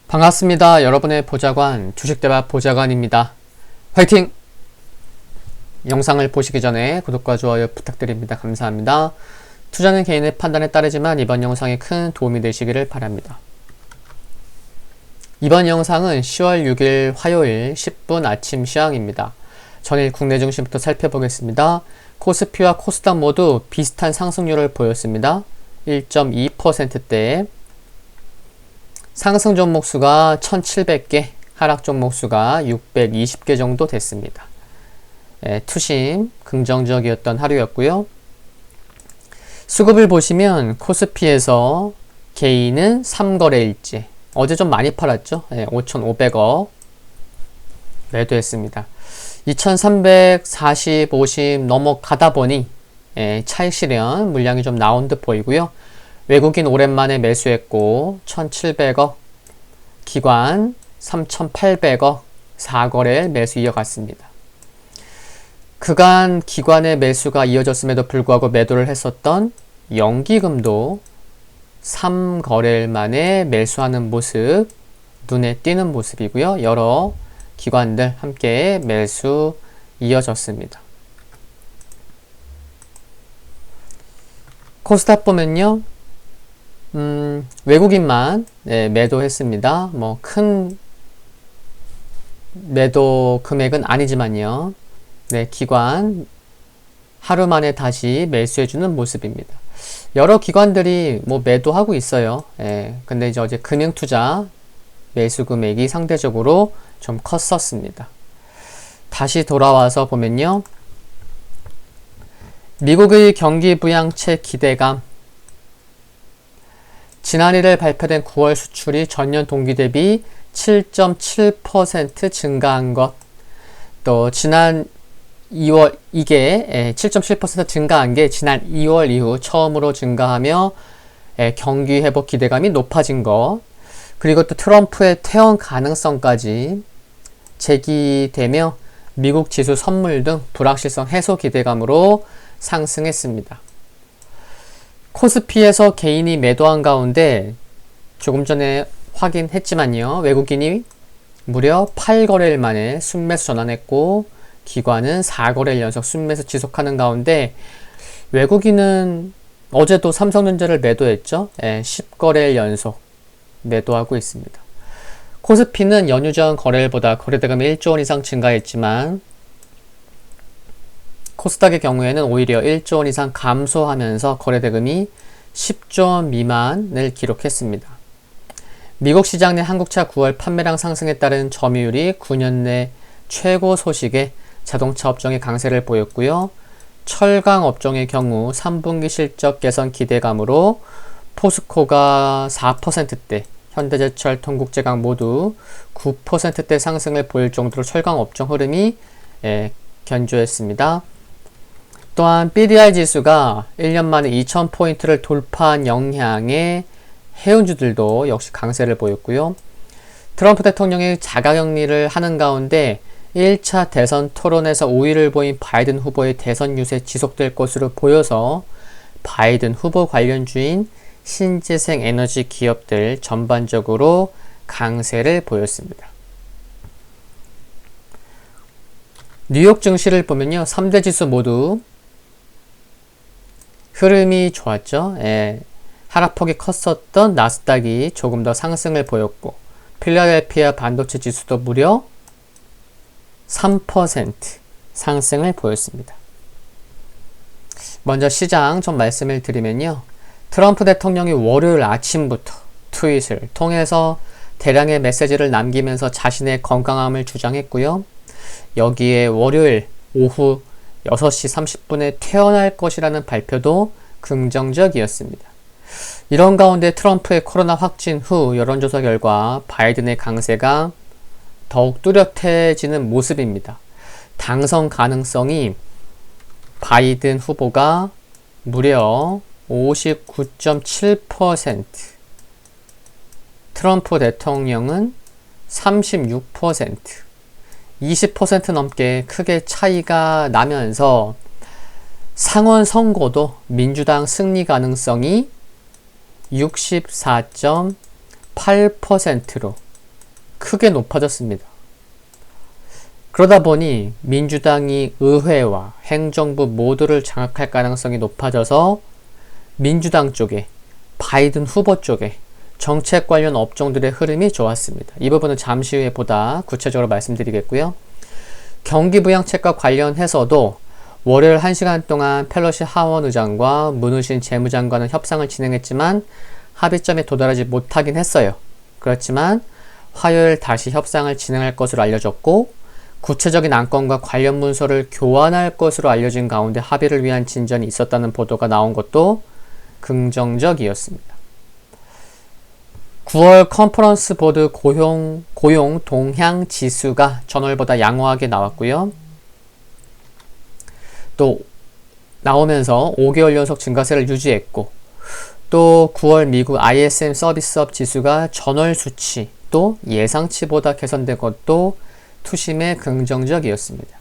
반갑습니다. 여러분의 보좌관 주식대박 보좌관입니다. 화이팅! 영상을 보시기 전에 구독과 좋아요 부탁드립니다. 감사합니다. 투자는 개인의 판단에 따르지만 이번 영상이 큰 도움이 되시기를 바랍니다. 이번 영상은 10월 6일 화요일 10분 아침 시황입니다. 전일 국내 증시부터 살펴보겠습니다. 코스피와 코스닥 모두 비슷한 상승률을 보였습니다. 1.2%대에 상승 종목 수가 1700개, 하락 종목 수가 620개 정도 됐습니다. 투심 긍정적이었던 하루였고요. 수급을 보시면 코스피에서 개인은 3거래일째, 어제 좀 많이 팔았죠. 5,500억 매도했습니다. 2340, 50 넘어가다 보니 차익 실현 물량이 좀 나온 듯 보이고요. 외국인 오랜만에 매수했고 1700억, 기관 3800억 4거래일 매수 이어갔습니다. 그간 기관의 매수가 이어졌음에도 불구하고 매도를 했었던 연기금도 3거래일 만에 매수하는 모습, 눈에 띄는 모습이고요. 여러 기관들 함께 매수 이어졌습니다. 코스닥 보면요. 외국인만 매도했습니다. 큰 매도 금액은 아니지만요. 기관 하루 만에 다시 매수해주는 모습입니다. 여러 기관들이 매도하고 있어요. 근데 이제 어제 금융투자 매수 금액이 상대적으로 좀 컸었습니다. 다시 돌아와서 보면요. 미국의 경기 부양책 기대감, 지난일에 발표된 9월 수출이 전년 동기 대비 7.7% 증가한 것, 또 지난 2월 이게 7.7% 증가한 게 지난 2월 이후 처음으로 증가하며 경기 회복 기대감이 높아진 것, 그리고 또 트럼프의 퇴원 가능성까지 제기되며 미국 지수 선물 등 불확실성 해소 기대감으로 상승했습니다. 코스피에서 개인이 매도한 가운데 조금 전에 확인했지만요. 외국인이 무려 8거래일 만에 순매수 전환했고 기관은 4거래일 연속 순매수 지속하는 가운데 외국인은 어제도 삼성전자를 매도했죠. 10거래일 연속 매도하고 있습니다. 코스피는 연휴 전 거래일보다 거래대금이 1조 원 이상 증가했지만 코스닥의 경우에는 오히려 1조 원 이상 감소하면서 거래대금이 10조 원 미만을 기록했습니다. 미국 시장 내 한국차 9월 판매량 상승에 따른 점유율이 9년 내 최고 소식에 자동차 업종의 강세를 보였고요. 철강 업종의 경우 3분기 실적 개선 기대감으로 포스코가 4%대, 현대제철, 동국제강 모두 9%대 상승을 보일 정도로 철강 업종 흐름이 견조했습니다. 또한 BDI 지수가 1년 만에 2000포인트를 돌파한 영향에 해운주들도 역시 강세를 보였고요. 트럼프 대통령이 자가격리를 하는 가운데 1차 대선 토론에서 우위를 보인 바이든 후보의 대선 유세 지속될 것으로 보여서 바이든 후보 관련주인 신재생 에너지 기업들 전반적으로 강세를 보였습니다. 뉴욕 증시를 보면요. 3대 지수 모두 흐름이 좋았죠. 하락폭이 컸었던 나스닥이 조금 더 상승을 보였고 필라델피아 반도체 지수도 무려 3% 상승을 보였습니다. 먼저 시장 좀 말씀을 드리면요. 트럼프 대통령이 월요일 아침부터 트윗을 통해서 대량의 메시지를 남기면서 자신의 건강함을 주장했고요. 여기에 월요일 오후 6시 30분에 퇴원할 것이라는 발표도 긍정적이었습니다. 이런 가운데 트럼프의 코로나 확진 후 여론조사 결과 바이든의 강세가 더욱 뚜렷해지는 모습입니다. 당선 가능성이 바이든 후보가 무려 59.7%, 트럼프 대통령은 36%, 20% 넘게 크게 차이가 나면서 상원 선거도 민주당 승리 가능성이 64.8%로 크게 높아졌습니다. 그러다 보니 민주당이 의회와 행정부 모두를 장악할 가능성이 높아져서 민주당 쪽에, 바이든 후보 쪽에 정책 관련 업종들의 흐름이 좋았습니다. 이 부분은 잠시 후에 보다 구체적으로 말씀드리겠고요. 경기부양책과 관련해서도 월요일 1시간 동안 펠로시 하원 의장과 문우신 재무장관은 협상을 진행했지만 합의점에 도달하지 못하긴 했어요. 그렇지만 화요일 다시 협상을 진행할 것으로 알려졌고 구체적인 안건과 관련 문서를 교환할 것으로 알려진 가운데 합의를 위한 진전이 있었다는 보도가 나온 것도 긍정적이었습니다. 9월 컨퍼런스 보드 고용 동향 지수가 전월보다 양호하게 나왔고요. 또 나오면서 5개월 연속 증가세를 유지했고 또 9월 미국 ISM 서비스업 지수가 전월 수치 또 예상치보다 개선된 것도 투심에 긍정적이었습니다.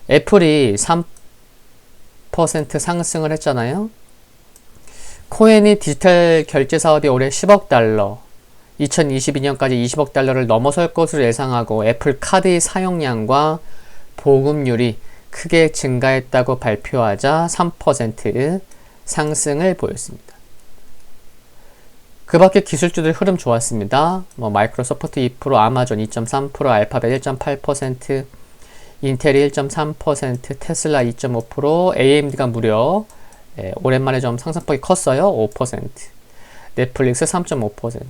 애플이 3% 상승을 했잖아요. 코인이 디지털 결제 사업이 올해 10억 달러, 2022년까지 20억 달러를 넘어설 것으로 예상하고 애플 카드의 사용량과 보급률이 크게 증가했다고 발표하자 3% 상승을 보였습니다. 그 밖에 기술주들 흐름 좋았습니다. 마이크로소프트 2%, 아마존 2.3%, 알파벳 1.8%, 인텔이 1.3%, 테슬라 2.5%, AMD가 무려 오랜만에 좀 상승폭이 컸어요. 5%, 넷플릭스 3.5%.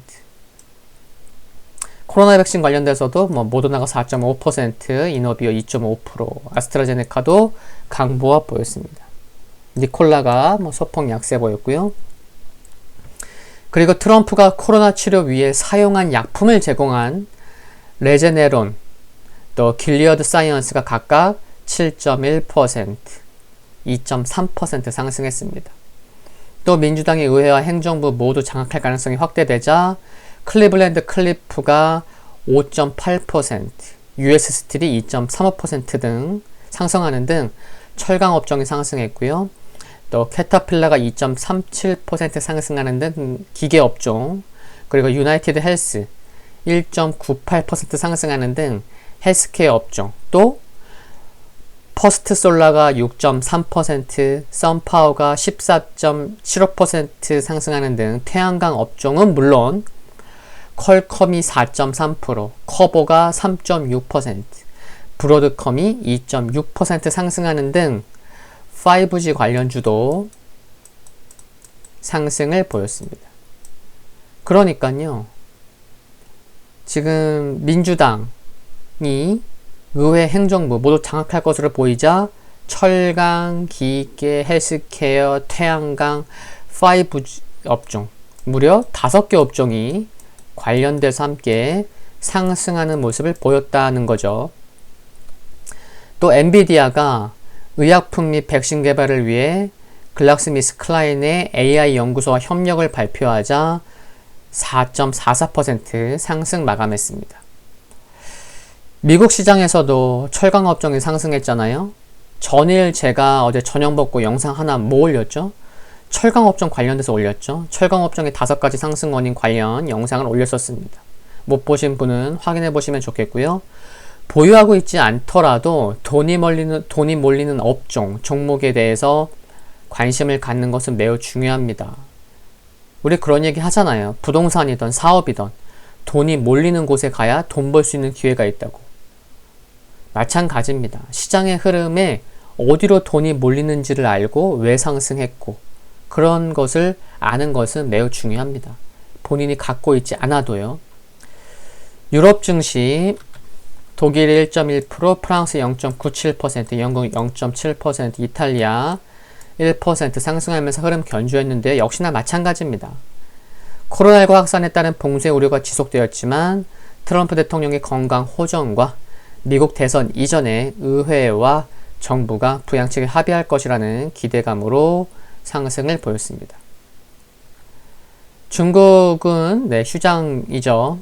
코로나 백신 관련돼서도 모더나가 4.5%, 이노비어 2.5%, 아스트라제네카도 강보합 보였습니다. 니콜라가 소폭 약세 보였고요. 그리고 트럼프가 코로나 치료 위에 사용한 약품을 제공한 레제네론, 또 길리어드 사이언스가 각각 7.1%, 2.3% 상승했습니다. 또 민주당의 의회와 행정부 모두 장악할 가능성이 확대되자 클리블랜드 클리프가 5.8%, US 스틸이 2.35% 등 상승하는 등 철강 업종이 상승했고요. 또 캐터필러가 2.37% 상승하는 등 기계 업종, 그리고 유나이티드 헬스 1.98% 상승하는 등 헬스케어 업종, 또 퍼스트 솔라가 6.3%, 썬파워가 14.75% 상승하는 등 태양광 업종은 물론 퀄컴이 4.3%, 커보가 3.6%, 브로드컴이 2.6% 상승하는 등 5G 관련주도 상승을 보였습니다. 그러니까요, 지금 민주당이 의회, 행정부 모두 장악할 것으로 보이자 철강, 기계, 헬스케어, 태양광, 5G 업종 무려 5개 업종이 관련돼서 함께 상승하는 모습을 보였다는 거죠. 또 엔비디아가 의약품 및 백신 개발을 위해 글락스미스클라인의 AI 연구소와 협력을 발표하자 4.44% 상승 마감했습니다. 미국 시장에서도 철강 업종이 상승했잖아요. 전일 제가 어제 저녁 먹고 영상 하나 올렸죠? 철강 업종 관련돼서 올렸죠. 철강 업종의 5가지 상승 원인 관련 영상을 올렸었습니다. 못 보신 분은 확인해 보시면 좋겠고요. 보유하고 있지 않더라도 돈이 몰리는 업종, 종목에 대해서 관심을 갖는 것은 매우 중요합니다. 우리 그런 얘기 하잖아요. 부동산이든 사업이든 돈이 몰리는 곳에 가야 돈 벌 수 있는 기회가 있다고. 마찬가지입니다. 시장의 흐름에 어디로 돈이 몰리는지를 알고 왜 상승했고 그런 것을 아는 것은 매우 중요합니다. 본인이 갖고 있지 않아도요. 유럽 증시 독일 1.1%, 프랑스 0.97%, 영국 0.7%, 이탈리아 1% 상승하면서 흐름 견주했는데 역시나 마찬가지입니다. 코로나19 확산에 따른 봉쇄 우려가 지속되었지만 트럼프 대통령의 건강 호전과 미국 대선 이전에 의회와 정부가 부양책에 합의할 것이라는 기대감으로 상승을 보였습니다. 중국은 휴장이죠.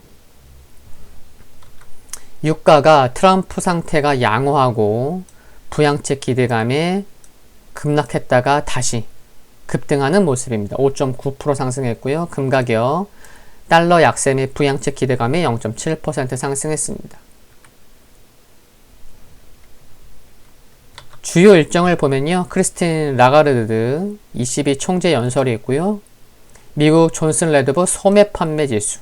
유가가 트럼프 상태가 양호하고 부양책 기대감에 급락했다가 다시 급등하는 모습입니다. 5.9% 상승했고요. 금 가격 달러 약세 및 부양책 기대감이 0.7% 상승했습니다. 주요 일정을 보면요. 크리스틴 라가르드 ECB 총재 연설이 있고요. 미국 존슨 레드부 소매 판매 지수,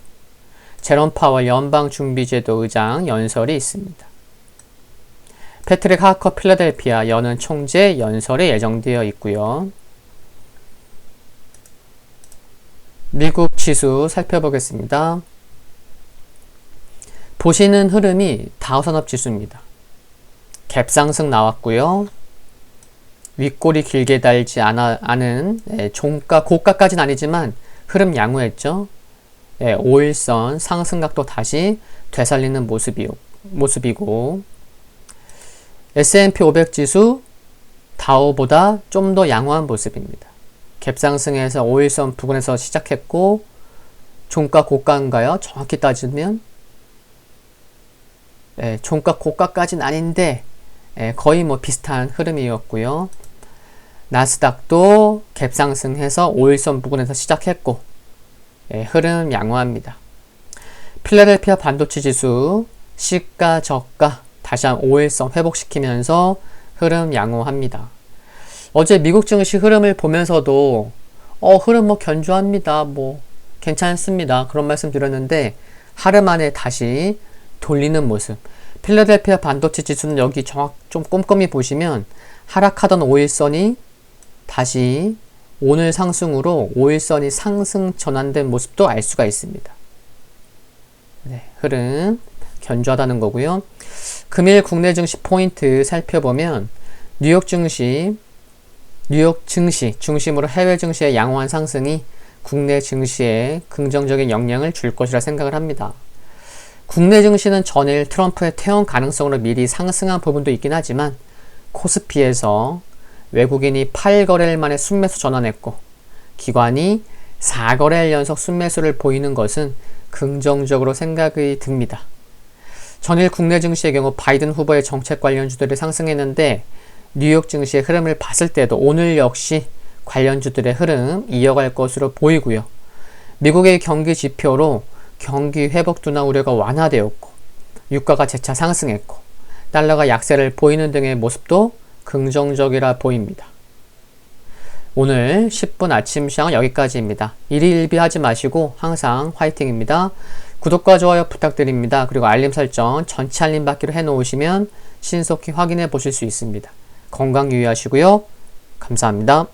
제롬 파월 연방준비제도 의장 연설이 있습니다. 패트릭 하커 필라델피아 연은 총재 연설이 예정되어 있고요. 미국 지수 살펴보겠습니다. 보시는 흐름이 다우산업 지수입니다. 갭상승 나왔고요. 윗골이 길게 달지 않은 종가, 고가까지는 아니지만 흐름 양호했죠. 5일선 상승각도 다시 되살리는 모습이고 S&P 500 지수 다우보다 좀 더 양호한 모습입니다. 갭상승에서 5일선 부근에서 시작했고 종가 고가인가요? 정확히 따지면 종가 고가까지는 아닌데 거의 비슷한 흐름이었고요. 나스닥도 갭상승해서 5일선 부근에서 시작했고 흐름 양호합니다. 필라델피아 반도체 지수 시가 저가 다시 한 5일선 회복시키면서 흐름 양호합니다. 어제 미국 증시 흐름을 보면서도 흐름 견조합니다. 괜찮습니다. 그런 말씀 드렸는데 하루 만에 다시 돌리는 모습. 필라델피아 반도체 지수는 여기 좀 꼼꼼히 보시면 하락하던 5일선이 다시 오늘 상승으로 5일선이 상승 전환된 모습도 알 수가 있습니다. 흐름 견조하다는 거고요. 금일 국내 증시 포인트 살펴보면 뉴욕 증시 중심으로 해외 증시의 양호한 상승이 국내 증시에 긍정적인 영향을 줄 것이라 생각을 합니다. 국내 증시는 전일 트럼프의 퇴원 가능성으로 미리 상승한 부분도 있긴 하지만 코스피에서 외국인이 8거래일 만에 순매수 전환했고 기관이 4거래일 연속 순매수를 보이는 것은 긍정적으로 생각이 듭니다. 전일 국내 증시의 경우 바이든 후보의 정책 관련주들이 상승했는데 뉴욕 증시의 흐름을 봤을 때도 오늘 역시 관련주들의 흐름 이어갈 것으로 보이고요. 미국의 경기 지표로 경기 회복 둔화 우려가 완화되었고 유가가 재차 상승했고 달러가 약세를 보이는 등의 모습도 긍정적이라 보입니다. 오늘 10분 아침 시황은 여기까지입니다. 일희일비하지 마시고 항상 화이팅입니다. 구독과 좋아요 부탁드립니다. 그리고 알림 설정 전체 알림 받기로 해놓으시면 신속히 확인해 보실 수 있습니다. 건강 유의하시고요. 감사합니다.